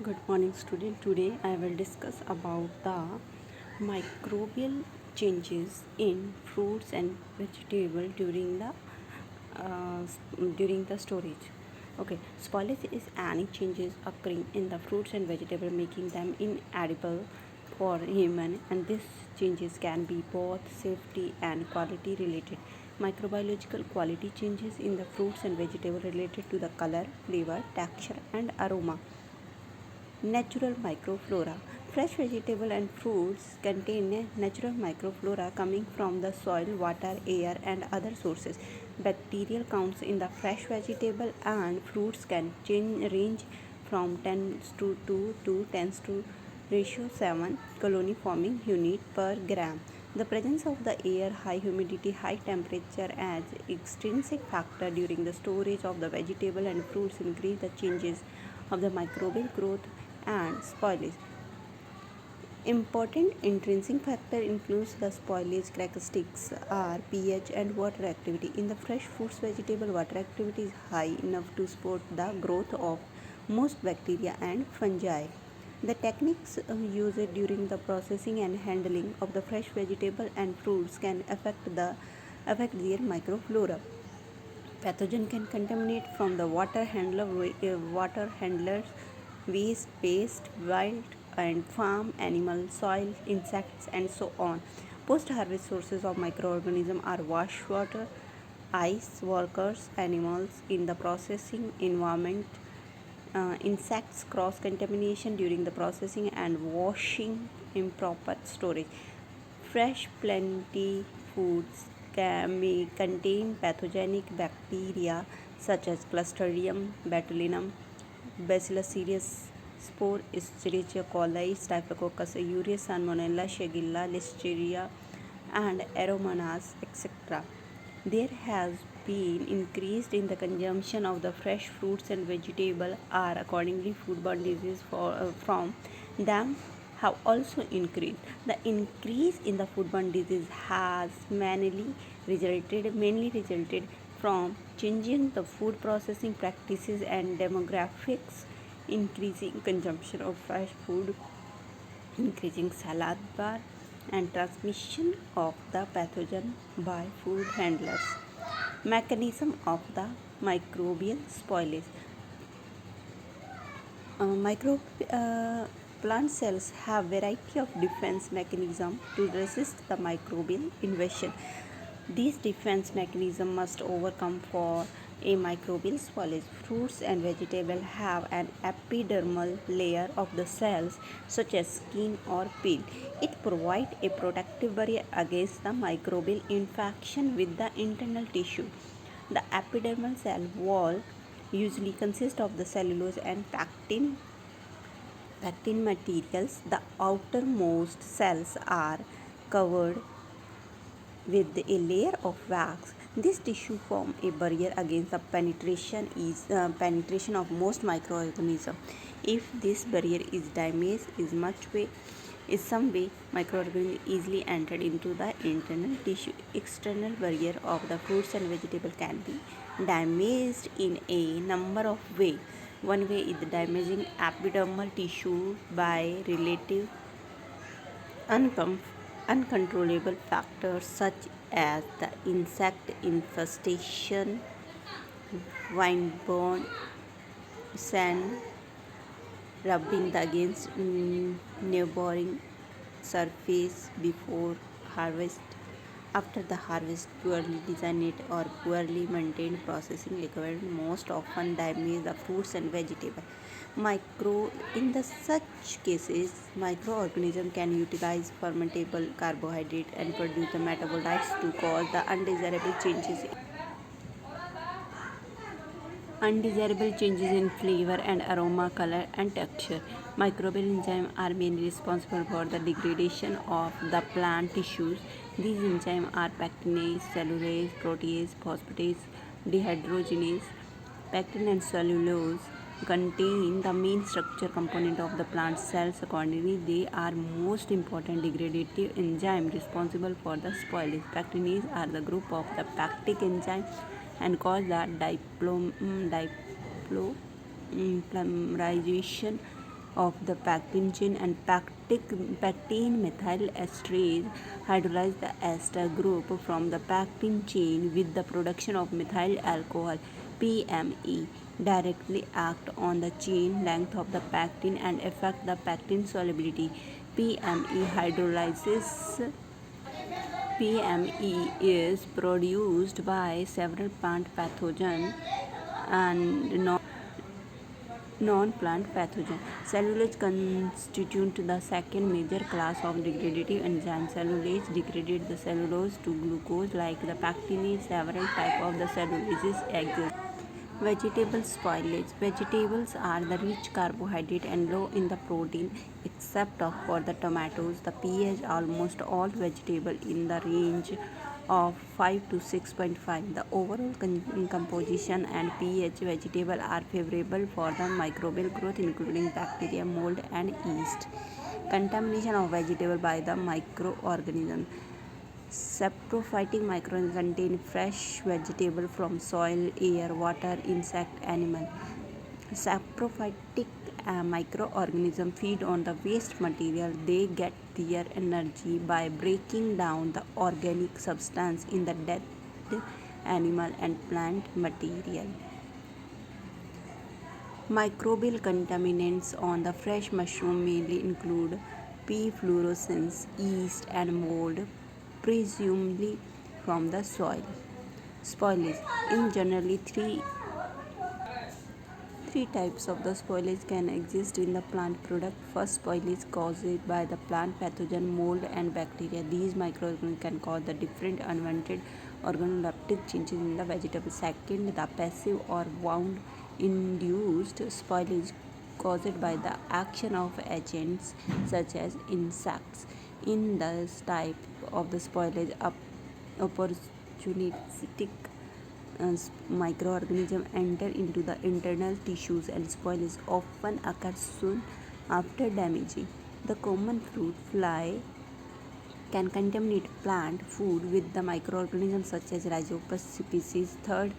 Good morning, student. Today I will discuss about the microbial changes in fruits and vegetable uh, during the storage. Okay, spoilage is any changes occurring in the fruits and vegetable, making them inedible for human, and these changes can be both safety and quality related. Microbiological quality changes in the fruits and vegetable related to the color, flavor, texture, and aroma. Natural microflora. Fresh vegetables and fruits contain natural microflora coming from the soil, water, air, and other sources. Bacterial counts in the fresh vegetable and fruits can range from 10 to 2 to 10 to ratio 7 colony forming unit per gram. The presence of the air, high humidity, high temperature as extrinsic factor during the storage of the vegetable and fruits increase the changes of the microbial growth and spoilage. Important intrinsic factor influence the spoilage characteristics are pH and water activity. In the fresh fruits vegetable, water activity is high enough to support the growth of most bacteria and fungi. The techniques used during the processing and handling of the fresh vegetable and fruits can affect their microflora. Pathogen can contaminate from the water handlers, waste, paste, wild and farm animal, soil, insects, and so on. Post-harvest sources of microorganisms are wash water, ice, workers, animals in the processing environment, insects cross contamination during the processing and washing, improper storage. Fresh plenty foods may contain pathogenic bacteria such as Clostridium botulinum, Bacillus cereus, Spore, Escherichia coli, Staphylococcus aureus, Salmonella, Shigella, Listeria, and Aeromonas, etc. There has been increased in the consumption of the fresh fruits and vegetables are accordingly foodborne diseases from them have also increased. The increase in the foodborne disease has mainly resulted from changing the food processing practices and demographics, increasing consumption of fresh food, increasing salad bar, and transmission of the pathogen by food handlers. Mechanism of the microbial spoilage. Micro plant cells have variety of defense mechanism to resist the microbial invasion. These defense mechanisms must overcome for a microbial spoilage. Fruits and vegetables have an epidermal layer of the cells such as skin or peel. It provides a protective barrier against the microbial infection with the internal tissue. The epidermal cell wall usually consists of the cellulose and pectin materials. The outermost cells are covered with a layer of wax. This tissue forms a barrier against the penetration of most microorganisms. If this barrier is damaged, is some way microorganisms easily entered into the internal tissue. External barrier of the fruits and vegetables can be damaged in a number of ways. One way is damaging epidermal tissue by relative uncontrollable factors such as the insect infestation, windborne sand, rubbing against neighboring surface before harvest. After the harvest, poorly designed or poorly maintained processing equipment most often damage the fruits and vegetables. Micro in the such cases, microorganisms can utilize fermentable carbohydrate and produce the metabolites to cause the undesirable changes in flavor and aroma, color, and texture. Microbial enzymes are mainly responsible for the degradation of the plant tissues. These enzymes are pectinase, cellulase, protease, phosphatase, dehydrogenase. Pectin and cellulose contain the main structure component of the plant cells. Accordingly, they are most important degradative enzyme responsible for the spoilage. Pectinase are the group of the pectic enzyme and cause the diplomerization of the pectin chain, and pectin methyl esterase hydrolyze the ester group from the pectin chain with the production of methyl alcohol PME directly act on the chain length of the pectin and affect the pectin solubility. PME hydrolysis PME is produced by several plant pathogens and non-plant pathogen. Cellulose constitute the second major class of degradative enzyme. Cellulase degrades the cellulose to glucose like the pectinase. Several types of the celluloses exist. Vegetable spoilage. Vegetables are the rich carbohydrate and low in the protein, except for the tomatoes. The pH almost all vegetable in the range of 5 to 6.5. The overall composition and pH vegetable are favorable for the microbial growth, including bacteria, mold, and yeast. Contamination of vegetable by the microorganism. Saprophytic microorganisms contain fresh vegetable from soil, air, water, insect, animal. Saprophytic microorganisms feed on the waste material. They get their energy by breaking down the organic substance in the dead animal and plant material. Microbial contaminants on the fresh mushroom mainly include P. fluorescens, yeast, and mold, presumably from the soil. Spoilage. In generally, three types of the spoilage can exist in the plant product. First, spoilage caused by the plant pathogen, mold, and bacteria. These microorganisms can cause the different unwanted organoleptic changes in the vegetable. Second, the passive or wound induced spoilage caused by the action of agents such as insects. In this type of the spoilage, opportunistic microorganisms enter into the internal tissues and spoilage often occurs soon after damaging. The common fruit fly can contaminate plant food with the microorganisms such as Rhizopus species. Third,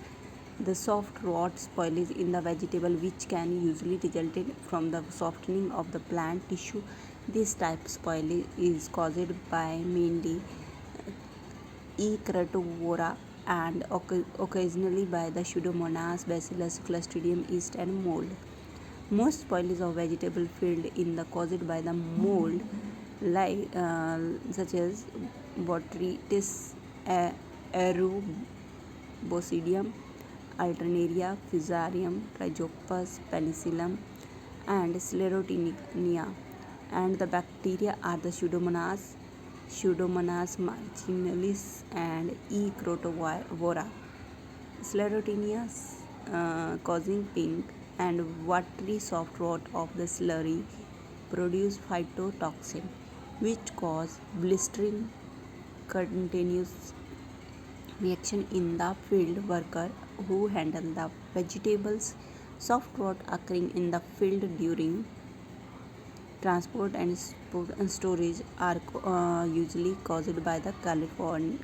the soft rot spoilage in the vegetable, which can usually result from the softening of the plant tissue. This type of spoilage is caused by mainly E. cratovora and occasionally by the Pseudomonas, Bacillus, Clostridium yeast, and mold. Most spoilage of vegetable field in the caused by the mold, like such as Botrytis arubosidium, Alternaria, Fusarium, Rhizopus, Penicillium, and Sclerotinia, and the bacteria are the Pseudomonas marginalis and E. cratovora. Sclerotinia causing pink and watery soft rot of the slurry produce phytotoxin, which cause blistering continuous reaction in the field worker who handle the vegetables. Soft rot occurring in the field during transport and storage are usually caused by the coliform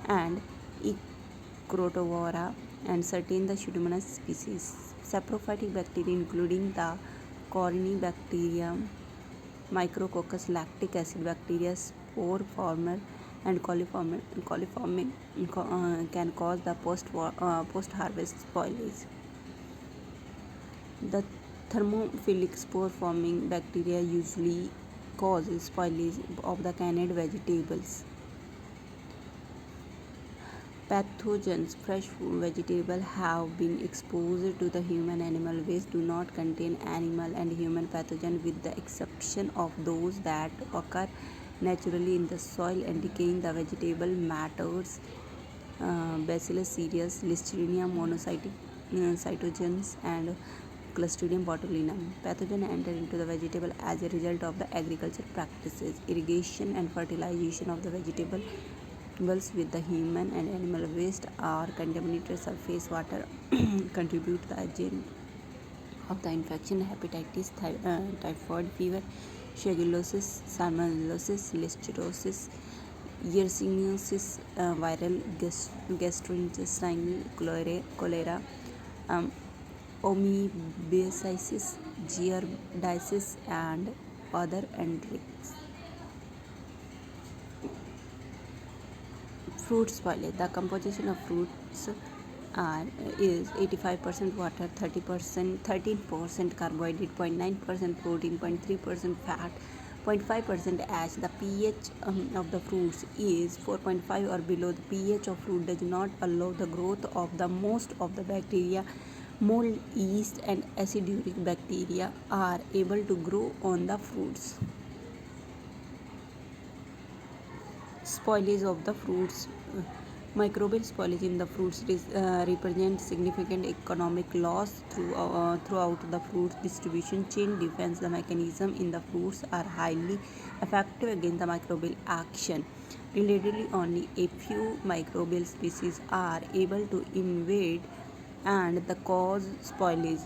and E. cratovora and certain the Pseudomonas species. Saprophytic bacteria including the Corynebacterium, Micrococcus, lactic acid bacteria, spore former, and coliforming can cause the post-harvest spoilage. The thermophilic spore-forming bacteria usually cause spoilage of the canned vegetables. Pathogens. Fresh vegetables have been exposed to the human animal waste do not contain animal and human pathogen with the exception of those that occur naturally in the soil and decaying the vegetable matters. Bacillus cereus, Listeria monocytogenes, and Clostridium botulinum. Pathogen enter into the vegetable as a result of the agriculture practices, irrigation and fertilization of the vegetables with the human and animal waste or contaminated surface water contribute to the agent of the infection, hepatitis, typhoid fever, shigellosis, salmonellosis, listeriosis, yersiniosis, viral gastrointestinal cholera, Omibasiasis, giardiasis, and other endemics. Fruit spoilage. The composition of fruits are is 85% water, 30%, 13% carbohydrate, 0.9% protein, 0.3% fat, 0.5% ash. The pH of the fruits is 4.5 or below. The pH of fruit does not allow the growth of the most of the bacteria. Mold, yeast, and acidic bacteria are able to grow on the fruits. Spoilage of the fruits. Microbial spoilage in the fruits represent significant economic loss throughout the fruit distribution chain. Defense the mechanism in the fruits are highly effective against the microbial action. Relatively, only a few microbial species are able to invade and the cause spoilage.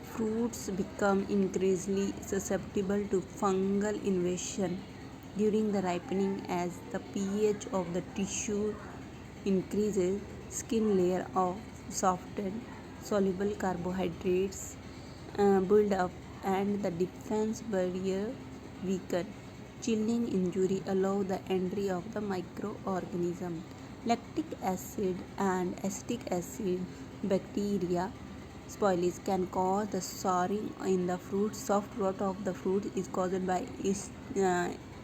Fruits become increasingly susceptible to fungal invasion during the ripening as the pH of the tissue increases. Skin layer of softened soluble carbohydrates build up and the defense barrier weaken. Chilling injury allow the entry of the microorganism. Lactic acid and acetic acid bacteria spoilage can cause the souring in the fruit. Soft rot of the fruit is caused by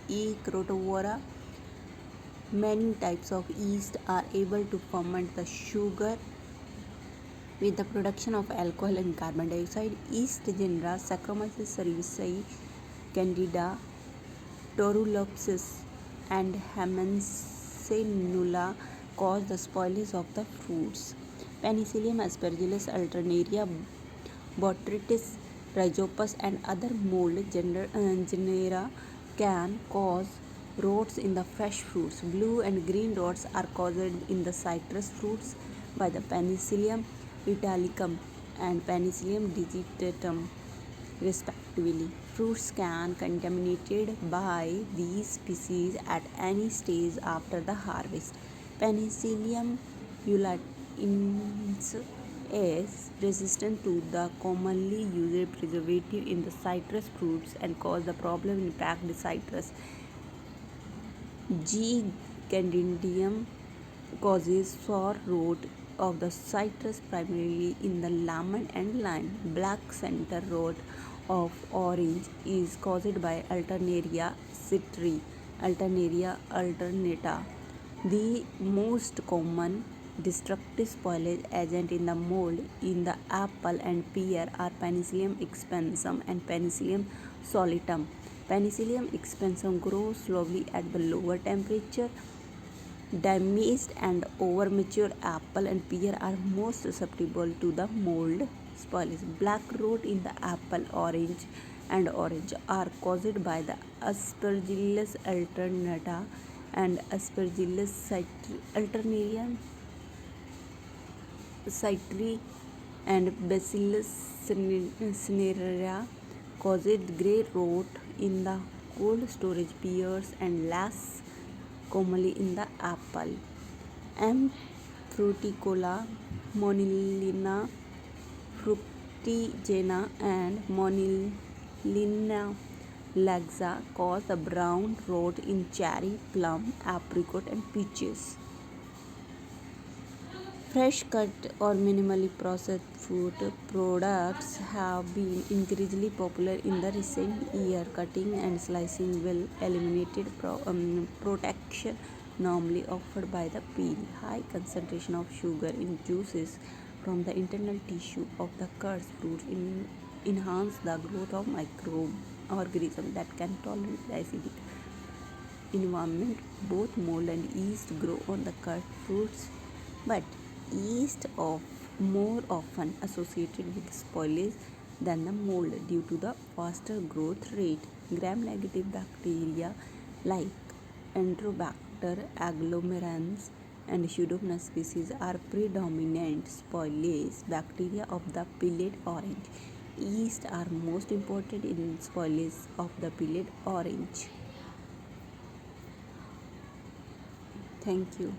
E. crotovora. Many types of yeast are able to ferment the sugar with the production of alcohol and carbon dioxide. Yeast genera Saccharomyces cerevisiae, Candida, Torulopsis, and Hamencellula cause the spoilage of the fruits. Penicillium aspergillus, Alternaria, Botrytis, Rhizopus, and other mold genera can cause rots in the fresh fruits. Blue and green rots are caused in the citrus fruits by the Penicillium italicum and Penicillium digitatum respectively. Fruits can contaminated by these species at any stage after the harvest. Penicillium ulatensis is resistant to the commonly used preservative in the citrus fruits and cause the problem in packed citrus. G. candidum causes sour rot of the citrus primarily in the lemon and lime. Black center rot of orange is caused by Alternaria citri, Alternaria alternata. The most common destructive spoilage agent in the mold in the apple and pear are Penicillium expansum and Penicillium solitum. Penicillium expansum grows slowly at the lower temperature. Damaged and over-mature apple and pear are most susceptible to the mold spoilage. Black rot in the apple, orange, and orange are caused by the Aspergillus alternata and Aspergillus alternarium citri and Bacillus cinerea caused grey rot in the cold storage pears and less commonly in the apple. M. fruticola, Monilina fructigena, and Monilina laxa cause the brown rot in cherry, plum, apricot, and peaches. Fresh cut or minimally processed food products have been increasingly popular in the recent year. Cutting and slicing will eliminate protection normally offered by the peel. High concentration of sugar in juices from the internal tissue of the cut fruits enhance the growth of microorganisms that can tolerate the acidic environment. Both mold and yeast grow on the cut fruits, but yeast of more often associated with spoilage than the mold due to the faster growth rate. Gram-negative bacteria like Enterobacter agglomeraans and Pseudomonas species are predominant spoilage bacteria of the peeled orange. Yeast are most important in spoilage of the peeled orange. Thank you.